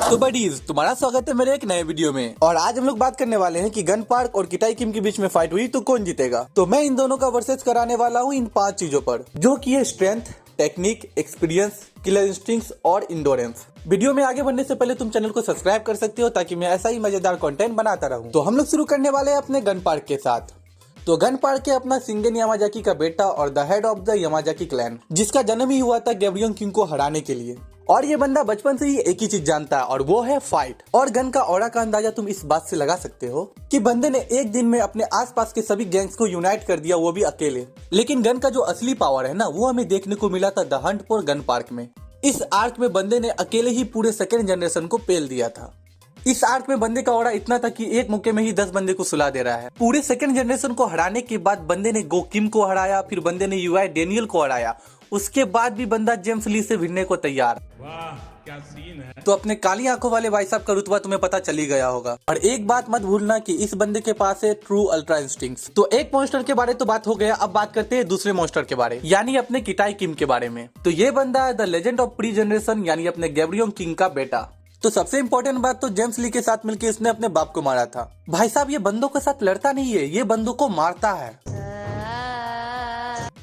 तो बडीज, तुम्हारा स्वागत है मेरे एक नए वीडियो में। और आज हम लोग बात करने वाले हैं कि गन पार्क और किटाई किम के बीच में फाइट हुई तो कौन जीतेगा। तो मैं इन दोनों का वर्सेस कराने वाला हूँ इन 5 चीजों पर, जो कि है strength, technique, experience, killer instincts और इंडोरेंस। वीडियो में आगे बढ़ने से पहले तुम चैनल को सब्सक्राइब कर सकते हो ताकि मैं ऐसा ही मजेदार कंटेंट बनाता रहूं। तो हम लोग शुरू करने वाले हैं अपने गन पार्क के साथ। तो गन पार्क है अपना शिंगेन यामाजाकी का बेटा और the head of the Yamazaki clan, जिसका जन्म ही हुआ था गैब्रियोन किंग को हराने के लिए। और ये बंदा बचपन से ही एक ही चीज जानता है और वो है फाइट। और गन का ऑरा का अंदाजा तुम इस बात से लगा सकते हो कि बंदे ने एक दिन में अपने आसपास के सभी गैंग्स को यूनाइट कर दिया, वो भी अकेले। लेकिन गन का जो असली पावर है ना, वो हमें देखने को मिला था the Hunt for gun park में। इस आर्क में बंदे ने अकेले ही पूरे सेकेंड जनरेशन को पेल दिया था। इस आर्क में बंदे का ऑरा इतना था कि एक मौके में ही 10 बंदे को सुला दे रहा है। पूरे सेकंड जनरेशन को हराने के बाद बंदे ने गो किम को हराया, फिर बंदे ने यूआई डेनियल को हराया। उसके बाद भी बंदा जेम्स ली से भिड़ने को तैयार। वाह क्या सीन है। तो अपने काली आंखों वाले भाई साहब का रुतबा तुम्हें पता चल ही गया होगा। और एक बात मत भूलना कि इस बंदे के पास है ट्रू अल्ट्रा इंस्टिंक्ट्स। तो एक मॉन्स्टर के बारे तो बात हो गया, अब बात करते हैं दूसरे मॉन्स्टर के बारे, यानी अपने किटाई किम के बारे में। तो ये बंदा है the legend of pre generation, यानी अपने गैब्रियोन किंग का बेटा। तो सबसे इम्पोर्टेंट बात तो जेम्स ली के साथ मिलकर इसने अपने बाप को मारा था। भाई साहब, ये बंदों के साथ लड़ता नहीं है, ये बंदों को मारता है।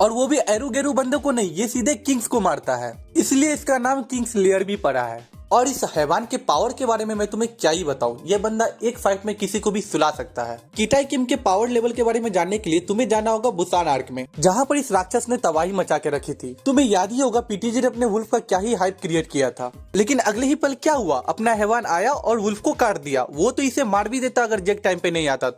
और वो भी एरू गेरू बंदों को नहीं, ये सीधे किंग्स को मारता है, इसलिए इसका नाम किंग्स लेयर भी पड़ा है। और इस हैवान के पावर के बारे में मैं तुम्हें क्या ही बताऊं, ये बंदा एक फाइट में किसी को भी सुला सकता है। किटाई किम के पावर लेवल के बारे में जानने के लिए तुम्हें जाना होगा बुसान आर्क में, जहां पर इस राक्षस ने तबाही मचा के रखी थी। तुम्हें याद ही होगा पीटीजी ने अपने वुल्फ का क्या ही हाइप क्रिएट किया था, लेकिन अगले ही पल क्या हुआ, अपना हैवान आया और वुल्फ को काट दिया। वो तो इसे मार भी देता अगर जेक टाइम पे नहीं आता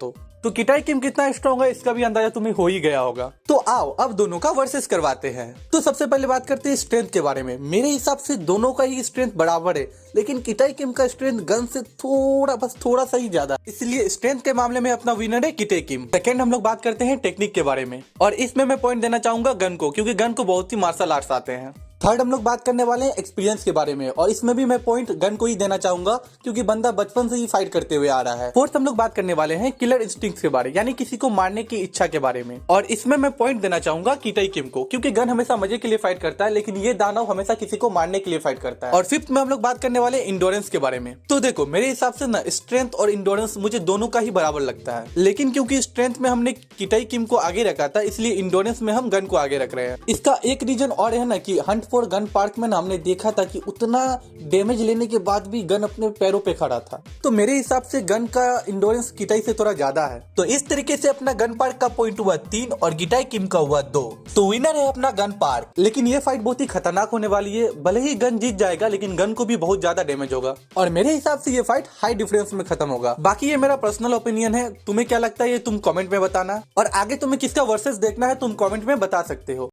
तो किटाई किम कितना स्ट्रॉन्ग है इसका भी अंदाजा तुम्हें हो ही गया होगा। तो आओ अब दोनों का वर्सेस करवाते हैं। तो सबसे पहले बात करते हैं स्ट्रेंथ के बारे में। मेरे हिसाब से दोनों का ही स्ट्रेंथ बराबर है, लेकिन किटाई किम का स्ट्रेंथ गन से थोड़ा सा ही ज्यादा, इसलिए स्ट्रेंथ के मामले में अपना विनर है किटाई किम। सेकंड हम लोग बात करते हैं टेक्निक के बारे में, और इसमें मैं पॉइंट देना चाहूंगा गन को, क्योंकि गन को बहुत ही मार्शल आर्ट्स आते हैं। थर्ड हम लोग बात करने वाले हैं एक्सपीरियंस के बारे में, और इसमें भी मैं पॉइंट गन को ही देना चाहूंगा क्योंकि बंदा बचपन से ही फाइट करते हुए आ रहा है। फोर्थ हम लोग बात करने वाले हैं किलर इंस्टिंक्ट्स के बारे, यानी किसी को मारने की इच्छा के बारे में, और इसमें मैं पॉइंट देना चाहूंगा किटाई किम को, क्योंकि गन हमेशा मजे के लिए फाइट करता है, लेकिन ये दानव हमेशा किसी को मारने के लिए फाइट करता है। और फिफ्थ में हम लोग बात करने वाले इंडोरेंस के बारे में। तो देखो मेरे हिसाब से ना स्ट्रेंथ और इंडोरेंस मुझे दोनों का ही बराबर लगता है, लेकिन क्योंकि स्ट्रेंथ में हमने किटाई किम को आगे रखा था, इसलिए इंडोरेंस में हम गन को आगे रख रहे हैं। इसका एक रीजन और है ना कि हंट फॉर गन पार्क में हमने देखा था कि उतना डैमेज लेने के बाद भी गन अपने पैरों पे खड़ा था। तो मेरे हिसाब से गन का इंडोरेंस किटाई से थोड़ा ज्यादा है। तो इस तरीके से अपना गन पार्क का पॉइंट हुआ 3 और किटाई किम का हुआ 2। तो विनर है अपना गन पार्क। लेकिन ये फाइट बहुत ही खतरनाक होने वाली है, भले ही गन जीत जाएगा लेकिन गन को भी बहुत ज्यादा डैमेज होगा, और मेरे हिसाब से ये फाइट हाई डिफरेंस में खत्म होगा। बाकी ये मेरा पर्सनल ओपिनियन है, तुम्हें क्या लगता है ये तुम कमेंट में बताना, और आगे तुम्हें किसका वर्सेस देखना है तुम कमेंट में बता सकते हो।